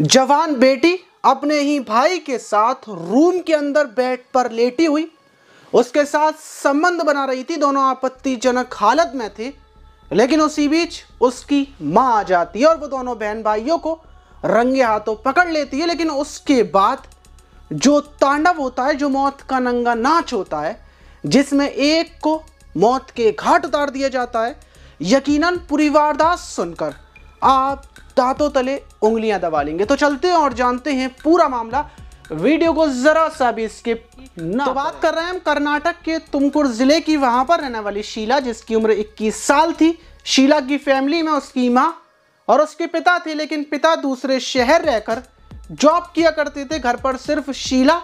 जवान बेटी अपने ही भाई के साथ रूम के अंदर बेड पर लेटी हुई उसके साथ संबंध बना रही थी। दोनों आपत्तिजनक हालत में थे, लेकिन उसी बीच उसकी मां आ जाती है और वो दोनों बहन भाइयों को रंगे हाथों पकड़ लेती है। लेकिन उसके बाद जो तांडव होता है, जो मौत का नंगा नाच होता है, जिसमें एक को मौत के घाट उतार दिया जाता है, यकीनन पूरी वारदात सुनकर आप दांतों तले उंगलियां दबा लेंगे। तो चलते हैं और जानते हैं पूरा मामला। वीडियो को जरा सा भी स्किप ना। तो बात कर रहे हैं हम कर्नाटक के तुमकुर जिले की। वहां पर रहने वाली शीला, जिसकी उम्र 21 साल थी। शीला की फैमिली में उसकी माँ और उसके पिता थे, लेकिन पिता दूसरे शहर रहकर जॉब किया करते थे। घर पर सिर्फ शीला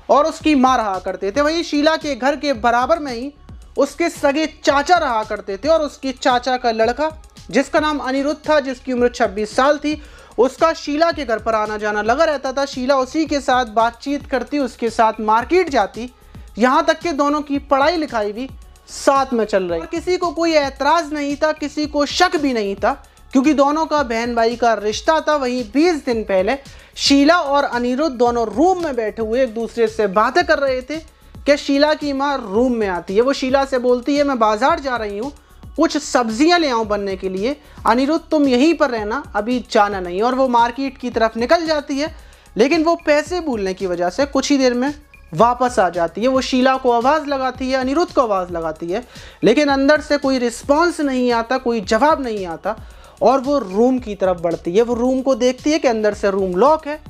और उसकी माँ रहा करते थे। वहीं शीला के घर के बराबर में ही उसके सगे चाचा रहा करते थे और उसके चाचा का लड़का, जिसका नाम अनिरुद्ध था, जिसकी उम्र 26 साल थी, उसका शीला के घर पर आना जाना लगा रहता था। शीला उसी के साथ बातचीत करती, उसके साथ मार्केट जाती, यहाँ तक कि दोनों की पढ़ाई लिखाई भी साथ में चल रही। किसी को कोई ऐतराज नहीं था, किसी को शक भी नहीं था, क्योंकि दोनों का बहन भाई का रिश्ता था। वहीं 20 दिन पहले शीला और अनिरुद्ध दोनों रूम में बैठे हुए एक दूसरे से बातें कर रहे थे कि शीला की माँ रूम में आती है। वो शीला से बोलती है, मैं बाजार जा रही हूँ, कुछ सब्जियां ले आऊं बनने के लिए, अनिरुद्ध तुम यहीं पर रहना, अभी जाना नहीं। और वो मार्केट की तरफ निकल जाती है, लेकिन वो पैसे भूलने की वजह से कुछ ही देर में वापस आ जाती है। वो शीला को आवाज़ लगाती है, अनिरुद्ध को आवाज़ लगाती है, लेकिन अंदर से कोई रिस्पॉन्स नहीं आता, कोई जवाब नहीं आता और वो रूम की तरफ बढ़ती है। वो रूम को देखती है कि अंदर से रूम लॉक है,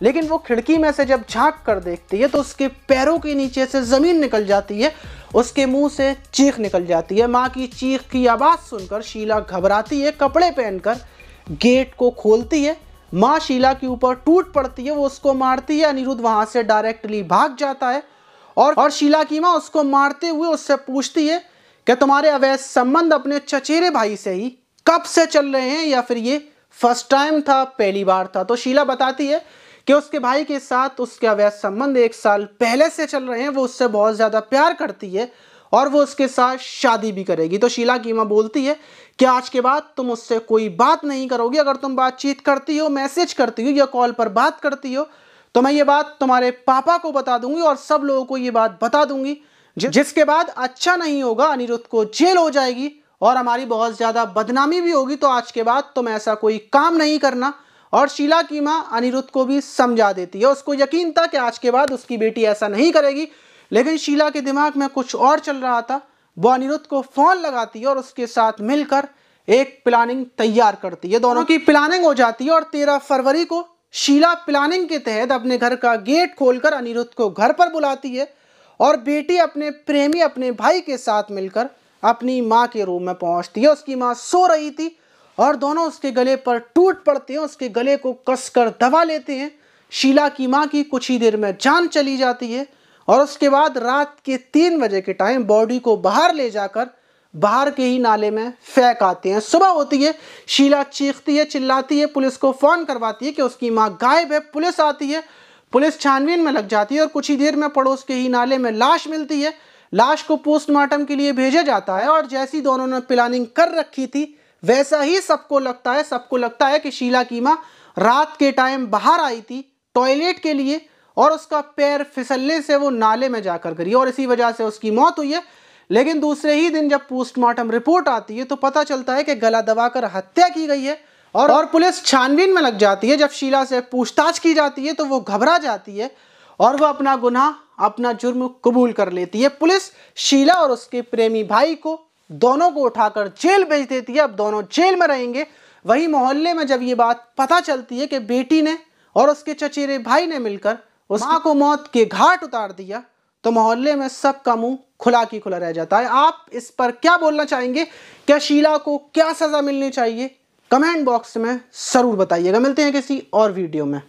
लेकिन वो खिड़की में से जब झांक कर देखती है तो उसके पैरों के नीचे से ज़मीन निकल जाती है, उसके मुंह से चीख निकल जाती है। माँ की चीख की आवाज़ सुनकर शीला घबराती है, कपड़े पहनकर गेट को खोलती है। माँ शीला के ऊपर टूट पड़ती है, वो उसको मारती है। अनिरुद्ध वहाँ से डायरेक्टली भाग जाता है और शीला की माँ उसको मारते हुए उससे पूछती है कि तुम्हारे अवैध संबंध अपने चचेरे भाई से ही कब से चल रहे हैं, या फिर ये फर्स्ट टाइम था, पहली बार था? तो शीला बताती है कि उसके भाई के साथ उसके अवैध संबंध 1 साल पहले से चल रहे हैं। वो उससे बहुत ज़्यादा प्यार करती है और वो उसके साथ शादी भी करेगी। तो शीला की माँ बोलती है कि आज के बाद तुम उससे कोई बात नहीं करोगी। अगर तुम बातचीत करती हो, मैसेज करती हो या कॉल पर बात करती हो, तो मैं ये बात तुम्हारे पापा को बता दूंगी और सब लोगों को ये बात बता दूंगी, जिसके बाद अच्छा नहीं होगा, अनिरुद्ध को जेल हो जाएगी और हमारी बहुत ज़्यादा बदनामी भी होगी। तो आज के बाद तुम ऐसा कोई काम नहीं करना। और शीला की माँ अनिरुद्ध को भी समझा देती है। उसको यकीन था कि आज के बाद उसकी बेटी ऐसा नहीं करेगी, लेकिन शीला के दिमाग में कुछ और चल रहा था। वो अनिरुद्ध को फ़ोन लगाती है और उसके साथ मिलकर एक प्लानिंग तैयार करती है। दोनों की प्लानिंग हो जाती है और 13 फरवरी को शीला प्लानिंग के तहत अपने घर का गेट खोलकर अनिरुद्ध को घर पर बुलाती है और बेटी अपने प्रेमी, अपने भाई के साथ मिलकर अपनी माँ के रूम में पहुँचती है। उसकी माँ सो रही थी और दोनों उसके गले पर टूट पड़ते हैं, उसके गले को कसकर दबा लेते हैं। शीला की माँ की कुछ ही देर में जान चली जाती है और उसके बाद रात के 3 बजे के टाइम बॉडी को बाहर ले जाकर बाहर के ही नाले में फेंक आते हैं। सुबह होती है, शीला चीखती है, चिल्लाती है, पुलिस को फ़ोन करवाती है कि उसकी माँ गायब है। पुलिस आती है, पुलिस छानबीन में लग जाती है और कुछ ही देर में पड़ोस के ही नाले में लाश मिलती है। लाश को पोस्टमार्टम के लिए भेजा जाता है और जैसी दोनों ने प्लानिंग कर रखी थी वैसा ही सबको लगता है कि शीला की माँ रात के टाइम बाहर आई थी टॉयलेट के लिए और उसका पैर फिसलने से वो नाले में जाकर गिरी और इसी वजह से उसकी मौत हुई है। लेकिन दूसरे ही दिन जब पोस्टमार्टम रिपोर्ट आती है तो पता चलता है कि गला दबाकर हत्या की गई है और पुलिस छानबीन में लग जाती है। जब शीला से पूछताछ की जाती है तो वो घबरा जाती है और वह अपना गुनाह, अपना जुर्म कबूल कर लेती है। पुलिस शीला और उसके प्रेमी भाई को दोनों को उठाकर जेल भेज देती है। अब दोनों जेल में रहेंगे। वही मोहल्ले में जब ये बात पता चलती है कि बेटी ने और उसके चचेरे भाई ने मिलकर उस माँ को मौत के घाट उतार दिया, तो मोहल्ले में सबका मुंह खुला की खुला रह जाता है। आप इस पर क्या बोलना चाहेंगे? क्या शीला को क्या सज़ा मिलनी चाहिए? कमेंट बॉक्स में ज़रूर बताइएगा। मिलते हैं किसी और वीडियो में।